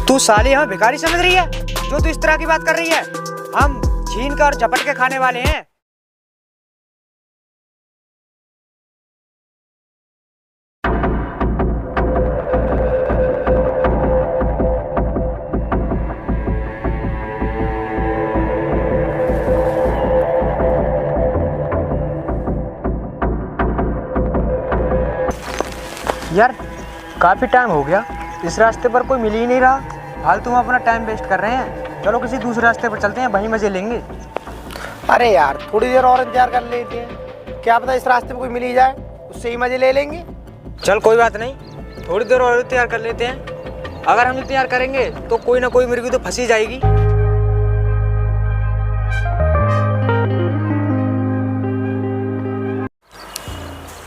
तू साली हमें भिखारी समझ रही है जो तू इस तरह की बात कर रही है? हम छीन कर और झपट के खाने वाले हैं। यार काफी टाइम हो गया, इस रास्ते पर कोई मिल ही नहीं रहा। फालतू में अपना टाइम वेस्ट कर रहे हैं। चलो किसी दूसरे रास्ते पर चलते हैं, वहीं मजे लेंगे। अरे यार थोड़ी देर और इंतजार कर लेते हैं, क्या पता इस रास्ते में कोई मिल ही जाए, उससे ही मजे ले लेंगे। चल कोई बात नहीं, थोड़ी देर और इंतजार कर लेते हैं। अगर हम इंतजार करेंगे तो कोई ना कोई मुर्गी तो फंसी जाएगी।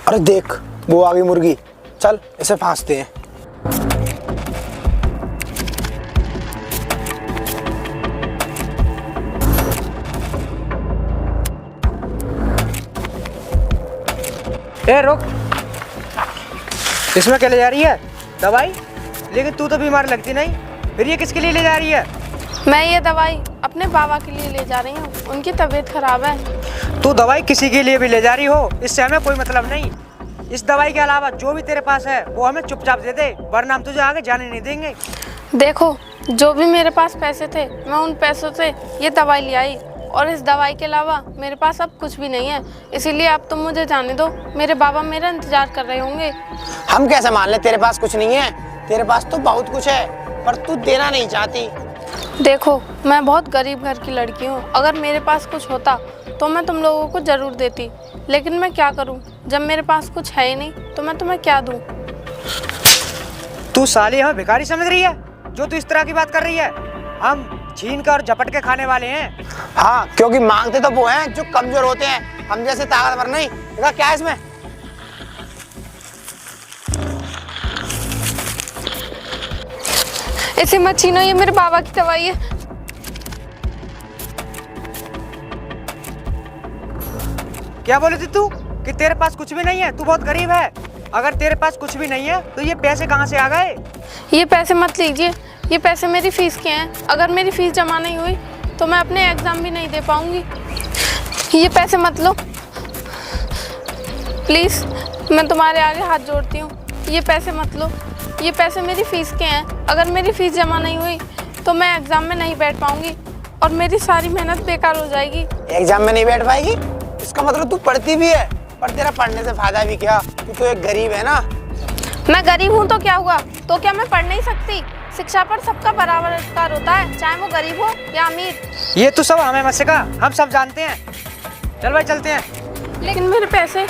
अरे देख वो आ गई मुर्गी, चल इसे फांसते हैं। ए रुक, इसमें क्या ले जा रही है? दवाई? लेकिन तू तो बीमार लगती नहीं, फिर ये किसके लिए ले जा रही है? मैं ये दवाई अपने बाबा के लिए ले जा रही हूँ, उनकी तबीयत खराब है। तू दवाई किसी के लिए भी ले जा रही हो, इससे हमें कोई मतलब नहीं। इस दवाई के अलावा जो भी तेरे पास है वो हमें चुपचाप दे दे, वरना हम तुझे आगे जाने नहीं देंगे। देखो जो भी मेरे पास पैसे थे मैं उन पैसों से ये दवाई ले आई, और इस दवाई के अलावा मेरे पास अब कुछ भी नहीं है। इसीलिए अब तुम मुझे जाने दो, मेरे बाबा मेरा इंतजार कर रहे होंगे। हम कैसे मान ले तेरे पास कुछ नहीं है? तेरे पास तो बहुत कुछ है, पर तू देना नहीं चाहती। देखो मैं बहुत गरीब घर की लड़की हूँ, अगर मेरे पास कुछ होता तो मैं तुम लोगों को ज़रूर देती, लेकिन मैं क्या करूँ, जब मेरे पास कुछ है ही नहीं तो मैं तुम्हें क्या दूँ। तू साली हमें भिखारी समझ रही है जो तू इस तरह की बात कर रही है? हम छीन कर और झपट के खाने वाले हैं। हाँ, क्योंकि मांगते तो वो हैं जो कमजोर होते हैं, हम जैसे ताकतवर नहीं। देखा क्या है इसमें? इसे मत छीनो, ये मेरे बाबा की दवाई है। क्या बोली थी तू कि तेरे पास कुछ भी नहीं है? तू बहुत गरीब है। अगर तेरे पास कुछ भी नहीं है तो ये पैसे कहाँ से आ गए? ये पैसे मत लीजिए, ये पैसे मेरी फीस के हैं। अगर मेरी फीस जमा नहीं हुई तो मैं अपने एग्ज़ाम भी नहीं दे पाऊंगी। ये पैसे मत लो प्लीज़, मैं तुम्हारे आगे हाथ जोड़ती हूँ, ये पैसे मत लो। ये पैसे मेरी फ़ीस के हैं, अगर मेरी फ़ीस जमा नहीं हुई तो मैं एग्ज़ाम में नहीं बैठ पाऊंगी और मेरी सारी मेहनत बेकार हो जाएगी। एग्जाम में नहीं बैठ पाएगी? इसका मतलब तू पढ़ती भी है, पर तेरा पढ़ने से फायदा भी क्या? तू तो एक गरीब है ना। मैं गरीब हूँ तो क्या हुआ, तो क्या मैं पढ़ नहीं सकती? शिक्षा पर सबका बराबर अधिकार होता है, चाहे वो गरीब हो या अमीर। ये तो सब हमें मत सिखा, हम सब जानते हैं। चल भाई चलते हैं। लेकिन मेरे पैसे।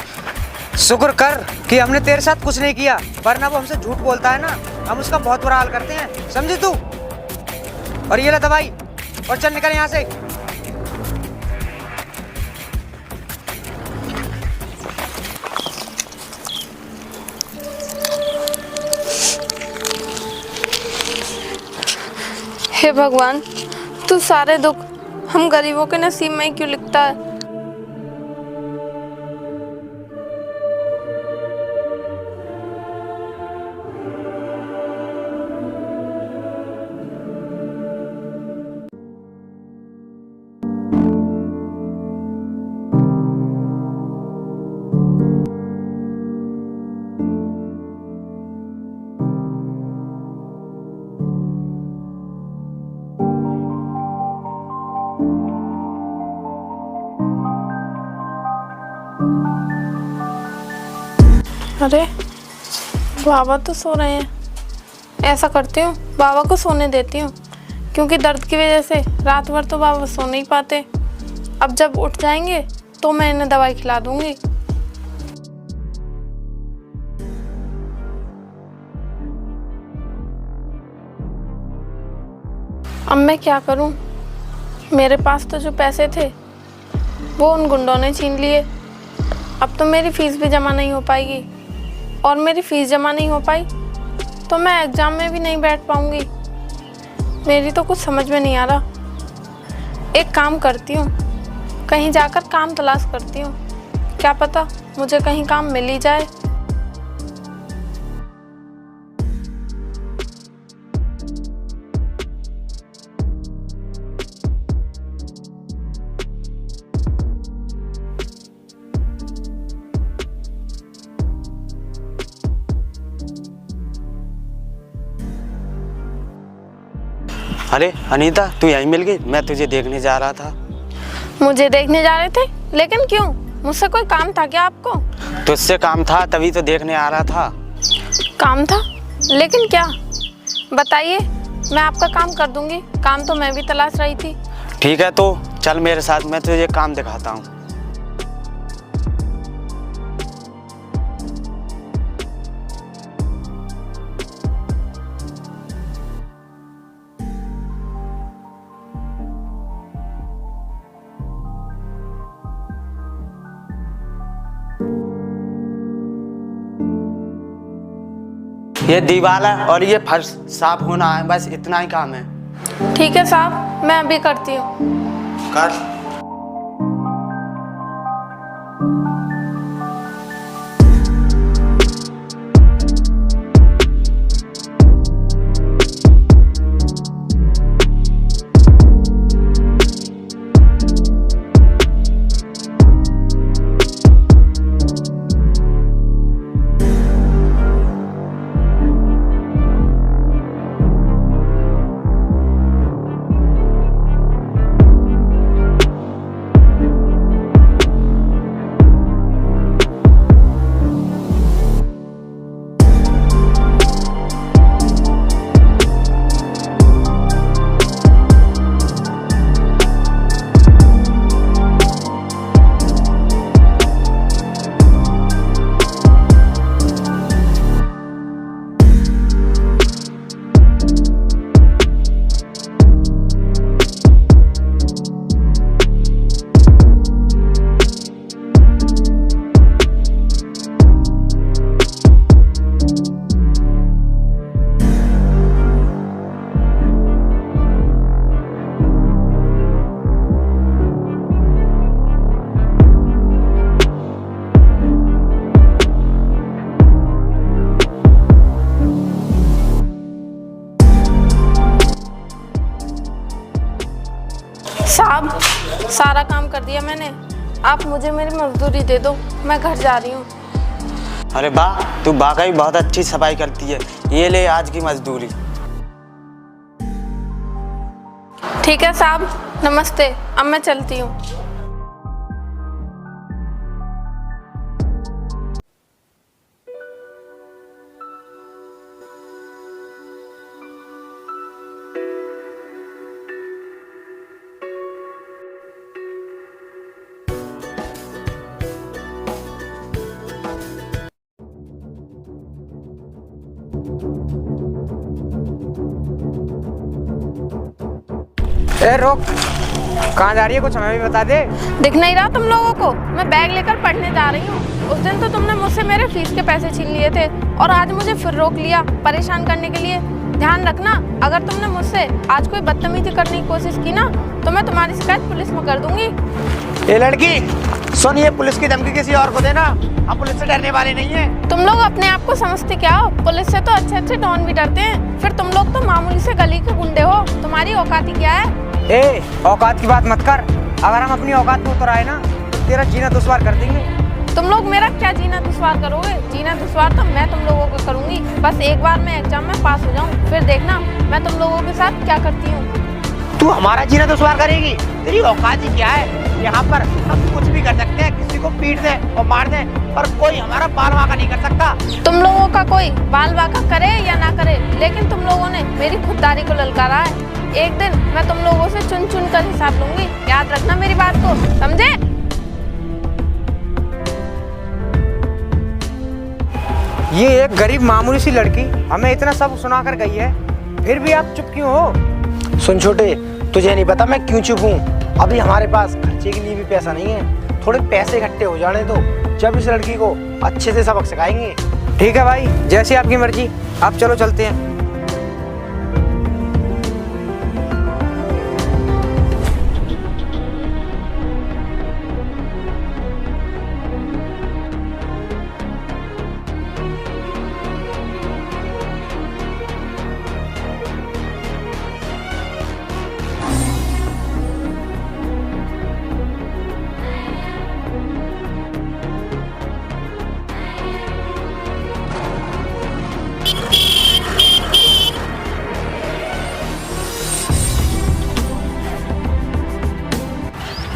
शुक्र कर कि हमने तेरे साथ कुछ नहीं किया, वरना वो हमसे झूठ बोलता है ना, हम उसका बहुत बुरा हाल करते हैं, समझी तू? और ये ले दवाई, और चल निकल यहाँ से। हे भगवान, तू सारे दुख हम गरीबों के नसीब में ही क्यों लिखता है? अरे बाबा तो सो रहे हैं। ऐसा करती हूँ, बाबा को सोने देती हूँ, क्योंकि दर्द की वजह से रात भर तो बाबा सो नहीं पाते। अब जब उठ जाएंगे तो मैं इन्हें दवाई खिला दूंगी। अब मैं क्या करूँ? मेरे पास तो जो पैसे थे वो उन गुंडों ने छीन लिए। अब तो मेरी फीस भी जमा नहीं हो पाएगी, और मेरी फीस जमा नहीं हो पाई तो मैं एग्ज़ाम में भी नहीं बैठ पाऊंगी। मेरी तो कुछ समझ में नहीं आ रहा। एक काम करती हूँ, कहीं जाकर काम तलाश करती हूँ, क्या पता मुझे कहीं काम मिल ही जाए। अरे अनीता, तू यहीं मिल गई? मैं तुझे देखने जा रहा था। मुझे देखने जा रहे थे? लेकिन क्यों? मुझसे कोई काम था क्या आपको? तुझसे काम था, तभी तो देखने आ रहा था। काम था? लेकिन क्या? बताइए, मैं आपका काम कर दूंगी। काम तो मैं भी तलाश रही थी। ठीक है, तो चल मेरे साथ, मैं तुझे काम दिखाता हूँ। ये दीवार है और ये फर्श साफ होना है, बस इतना ही काम है। ठीक है साहब, मैं अभी करती हूँ। कर। साहब, सारा काम कर दिया मैंने। आप मुझे मेरी मजदूरी दे दो, मैं घर जा रही हूँ। अरे वाह, तू वाकई बहुत अच्छी सफाई करती है। ये ले आज की मजदूरी। ठीक है साहब, नमस्ते। अब मैं चलती हूँ। ए रोक, कहाँ जा रही है? कुछ हमें भी बता दे। दिख नहीं रहा तुम लोगों को? मैं बैग लेकर पढ़ने जा रही हूँ। उस दिन तो तुमने मुझसे मेरे फीस के पैसे छीन लिए थे और आज मुझे फिर रोक लिया परेशान करने के लिए। ध्यान रखना, अगर तुमने मुझसे आज कोई बदतमीजी करने की कोशिश की ना, तो मैं तुम्हारी शिकायत पुलिस में कर दूंगी। ये लड़की सुन, ये पुलिस की धमकी किसी और को देना। हम पुलिस से डरने वाले नहीं है। तुम लोग अपने आप को समझते क्या हो? पुलिस से तो अच्छे अच्छे डॉन भी डरते हैं। फिर तुम लोग तो मामूली से गली के गुंडे हो। तुम्हारी औकात ही क्या है? ए, औकात की बात मत कर। अगर हम अपनी औकात पे उतर आए ना, तो तेरा जीना दुश्वार कर देंगे। तुम लोग मेरा क्या जीना दुश्वार करोगे? जीना दुश्वार तो मैं तुम लोगों को करूंगी। बस एक बार मैं एग्जाम में पास हो जाऊं, फिर देखना मैं तुम लोगों के साथ क्या करती हूँ। तू हमारा जीना दुश्वार करेगी? तेरी औकात ही क्या है? यहाँ पर हम कुछ भी कर सकते हैं, किसी को पीट दे और मार दे, पर कोई हमारा बाल वाका नहीं कर सकता। तुम लोगों का कोई बाल वाका करे या ना करे, लेकिन तुम लोगों ने मेरी खुददारी को ललकारा है। एक दिन मैं तुम लोगों से चुन चुन कर हिसाब लूंगी। याद रखना मेरी बात को, समझे? ये एक गरीब मामूली सी लड़की हमें इतना सब सुना कर गई है, फिर भी आप चुप क्यों हो? सुन छोटे, तुझे नहीं पता मैं क्यों चुप हूँ? अभी हमारे पास खर्चे के लिए भी पैसा नहीं है। थोड़े पैसे इकट्ठे हो जाने दो, जब इस लड़की को अच्छे से सबक सिखाएंगे। ठीक है भाई, जैसी आपकी मर्जी। आप चलो चलते हैं।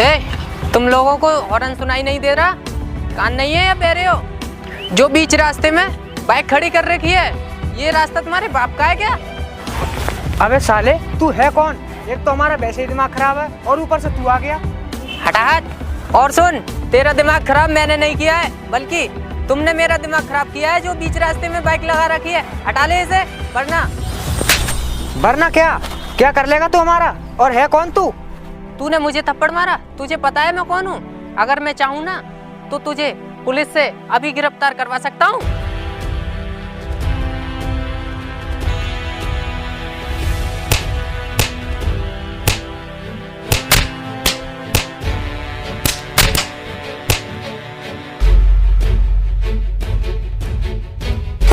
हे, तुम लोगों को हॉर्न सुनाई नहीं दे रहा? कान नहीं है या बहरे हो? जो बीच रास्ते में बाइक खड़ी कर रखी है, ये रास्ता तुम्हारे बाप का है क्या? अबे साले, तू है कौन? एक तो हमारा वैसे ही दिमाग खराब है और ऊपर से तू आ गया। हटा हट। और सुन, तेरा दिमाग खराब मैंने नहीं किया है, बल्कि तुमने मेरा दिमाग खराब किया है जो बीच रास्ते में बाइक लगा रखी है। हटा ले इसे, वरना क्या कर लेगा तू हमारा? और है कौन तू? तूने मुझे थप्पड़ मारा, तुझे पता है मैं कौन हूँ? अगर मैं चाहूँ ना तो तुझे पुलिस से अभी गिरफ्तार करवा सकता हूँ।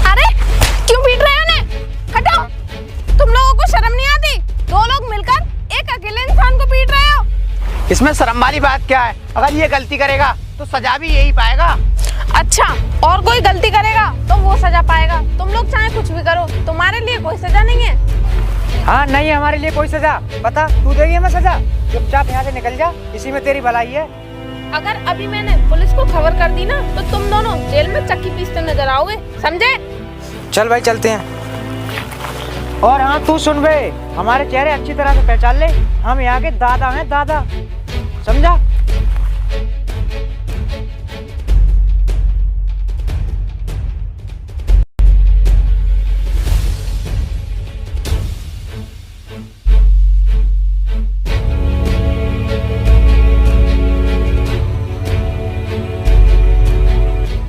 अरे क्यों पीट रहे हो उन्हें? हटाओ, तुम लोगों को शर्म नहीं आती? दो लोग मिलकर एक अकेले इंसान को पीट रहे हो। इसमें शर्म वाली बात क्या है? अगर ये गलती करेगा तो सजा भी यही पाएगा। अच्छा, और कोई गलती करेगा तो वो सजा पाएगा। तुम लोग चाहे कुछ भी करो, तुम्हारे लिए कोई सजा नहीं है। हाँ, नहीं है हमारे लिए कोई सजा। पता तू देगी हमें सजा? चुपचाप यहाँ से निकल जा, इसी में तेरी भलाई है। अगर अभी मैंने पुलिस को खबर कर दी ना तो तुम दोनों जेल में चक्की पीसते नजर आओगे, समझे? चल भाई चलते हैं। और हाँ तू सुन बे, हमारे चेहरे अच्छी तरह से पहचान ले, हम यहाँ के दादा हैं, दादा, समझा?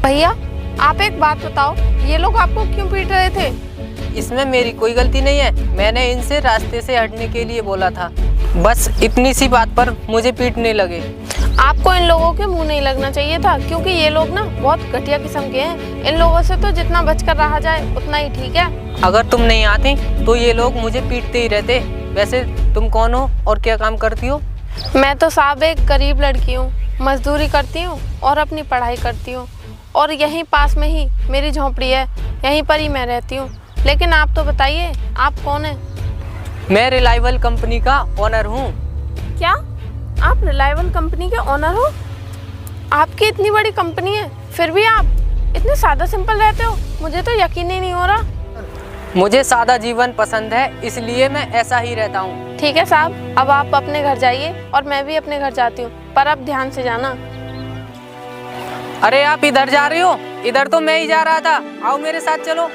भैया, आप एक बात बताओ, ये लोग आपको क्यों पीट रहे थे? इसमें मेरी कोई गलती नहीं है, मैंने इनसे रास्ते से हटने के लिए बोला था। बस इतनी सी बात पर मुझे पीटने लगे। आपको इन लोगों के मुंह नहीं लगना चाहिए था, क्योंकि ये लोग ना बहुत घटिया किस्म के हैं। इन लोगों से तो जितना बचकर रहा जाए उतना ही ठीक है। अगर तुम नहीं आती तो ये लोग मुझे पीटते ही रहते। वैसे तुम कौन हो और क्या काम करती हो? मैं तो साहब एक गरीब लड़की हूँ, मजदूरी करती हूँ और अपनी पढ़ाई करती हूँ। और यहीं पास में ही मेरी झोंपड़ी है, यहीं पर ही मैं रहती हूँ। लेकिन आप तो बताइए, आप कौन हैं? मैं रिलायबल कंपनी का ओनर हूँ। क्या आप रिलायबल कंपनी के ओनर हो? आपकी इतनी बड़ी कंपनी है, फिर भी आप इतने सादा सिंपल रहते हो? मुझे तो यकीन ही नहीं हो रहा। मुझे सादा जीवन पसंद है, इसलिए मैं ऐसा ही रहता हूँ। ठीक है साहब, अब आप अपने घर जाइए और मैं भी अपने घर जाती हूँ, पर अब ध्यान से जाना। अरे आप इधर जा रही हो? इधर तो मैं ही जा रहा था, आओ मेरे साथ चलो।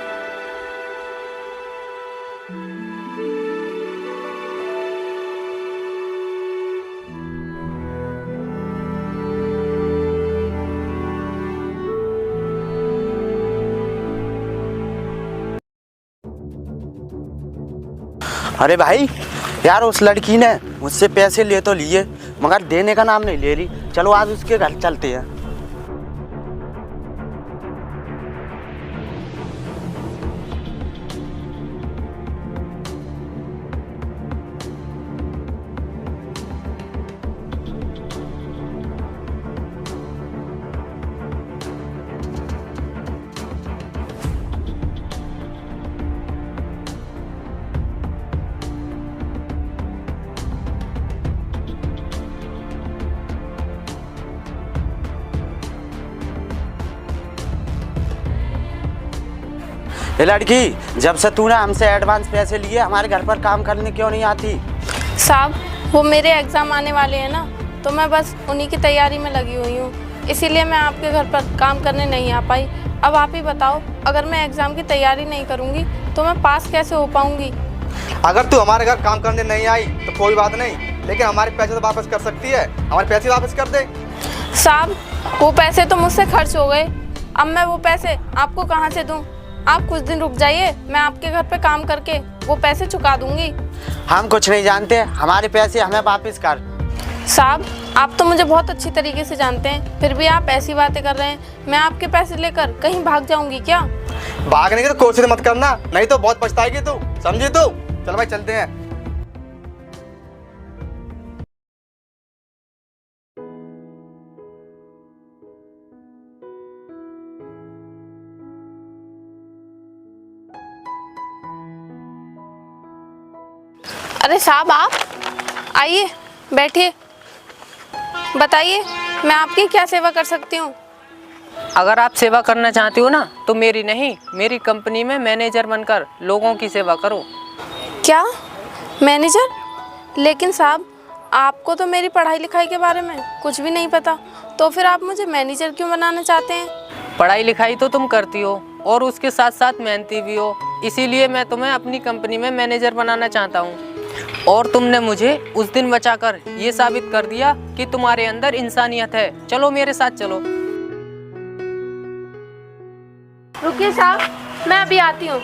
अरे भाई यार, उस लड़की ने मुझसे पैसे ले तो लिए मगर देने का नाम नहीं ले रही। चलो आज उसके घर चलते हैं। ये लड़की, जब से तूने हमसे एडवांस पैसे लिए, हमारे घर पर काम करने क्यों नहीं आती? साहब, वो मेरे एग्ज़ाम आने वाले हैं ना, तो मैं बस उन्हीं की तैयारी में लगी हुई हूँ, इसीलिए मैं आपके घर पर काम करने नहीं आ पाई। अब आप ही बताओ, अगर मैं एग्ज़ाम की तैयारी नहीं करूँगी तो मैं पास कैसे हो पाऊँगी? अगर तू हमारे घर काम करने नहीं आई तो कोई बात नहीं, लेकिन हमारे पैसे तो वापस कर सकती है। हमारे पैसे वापस कर दे। साहब, वो पैसे तो मुझसे खर्च हो गए, अब मैं वो पैसे आपको कहाँ से दूँ? आप कुछ दिन रुक जाइए, मैं आपके घर पे काम करके वो पैसे चुका दूंगी। हम कुछ नहीं जानते, हमारे पैसे हमें वापस कर। साहब, आप तो मुझे बहुत अच्छी तरीके से जानते हैं, फिर भी आप ऐसी बातें कर रहे हैं। मैं आपके पैसे लेकर कहीं भाग जाऊंगी क्या? भागने की तो कोशिश मत करना, नहीं तो बहुत पछताएगी तू, समझी तू? चल भाई चलते हैं। अरे साहब, आप आइए, बैठिए। बताइए, मैं आपकी क्या सेवा कर सकती हूँ? अगर आप सेवा करना चाहती हो ना तो मेरी नहीं, मेरी कंपनी में मैनेजर बनकर लोगों की सेवा करो। क्या मैनेजर? लेकिन साहब, आपको तो मेरी पढ़ाई लिखाई के बारे में कुछ भी नहीं पता, तो फिर आप मुझे मैनेजर क्यों बनाना चाहते हैं? पढ़ाई लिखाई तो तुम करती हो और उसके साथ साथ मेहनती भी हो, इसीलिए मैं तुम्हें अपनी कंपनी में मैनेजर बनाना चाहता हूँ। और तुमने मुझे उस दिन बचाकर ये साबित कर दिया कि तुम्हारे अंदर इंसानियत है। चलो मेरे साथ चलो। रुकिए साहब, मैं अभी आती हूँ।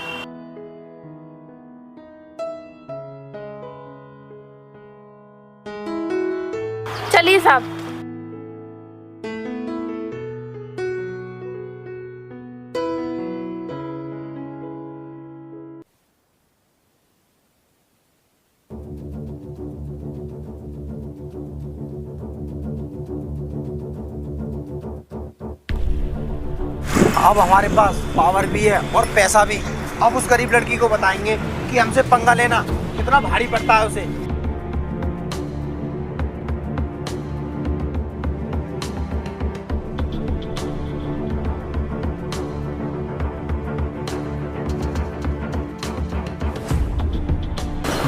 चलिए साहब। अब हमारे पास पावर भी है और पैसा भी। अब उस गरीब लड़की को बताएंगे कि हमसे पंगा लेना कितना भारी पड़ता है उसे।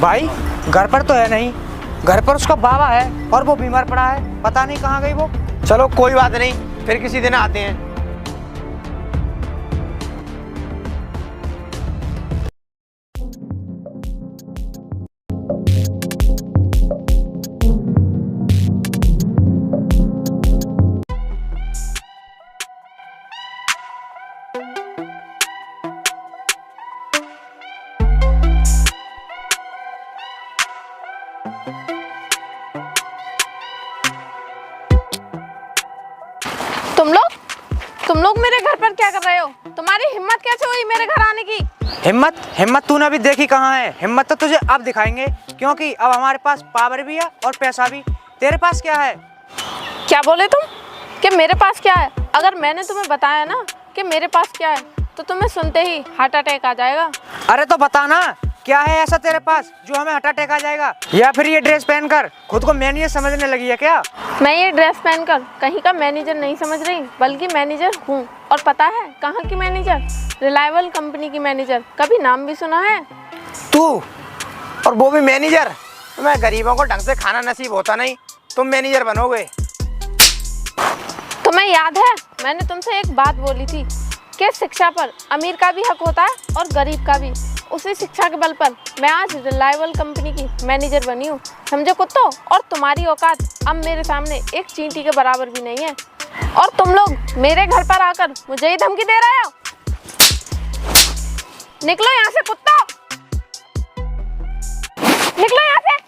भाई घर पर तो है नहीं, घर पर उसका बाबा है और वो बीमार पड़ा है, पता नहीं कहाँ गई वो। चलो कोई बात नहीं, फिर किसी दिन आते हैं। तुम लोग मेरे घर पर क्या कर रहे हो? तुम्हारी हिम्मत कैसे हुई मेरे घर आने की? हिम्मत तूने अभी देखी कहाँ है? हिम्मत तो तुझे अब दिखाएंगे, क्योंकि अब हमारे पास पावर भी है और पैसा भी। तेरे पास क्या है? क्या बोले तुम कि मेरे पास क्या है? अगर मैंने तुम्हें बताया ना कि मेरे पास क्या है तो तुम्हें सुनते ही हार्ट अटैक आ जाएगा। अरे तो बताना क्या है ऐसा तेरे पास जो हमें हार्ट अटैक आ जाएगा? या फिर ये ड्रेस पहनकर खुद को मैनेजर समझने लगी है क्या? मैं ये ड्रेस पहनकर कहीं का मैनेजर नहीं समझ रही, बल्कि मैनेजर हूँ। और पता है कहाँ की मैनेजर? रिलायबल कंपनी की मैनेजर। कभी नाम भी सुना है? तू और वो भी मैनेजर? मैं गरीबों को ढंग से खाना नसीब होता नहीं, तुम मैनेजर बनोगे? तुम्हें याद है मैंने तुमसे एक बात बोली थी कि शिक्षा पर अमीर का भी हक होता है और गरीब का भी। उसी शिक्षा के बल पर मैं आज रिलायबल कंपनी की मैनेजर बनी हूँ, समझे कुत्तो? और तुम्हारी औकात अब मेरे सामने एक चींटी के बराबर भी नहीं है। और तुम लोग मेरे घर पर आकर मुझे ही धमकी दे रहे हो? निकलो यहाँ से कुत्तो, निकलो यहाँ से।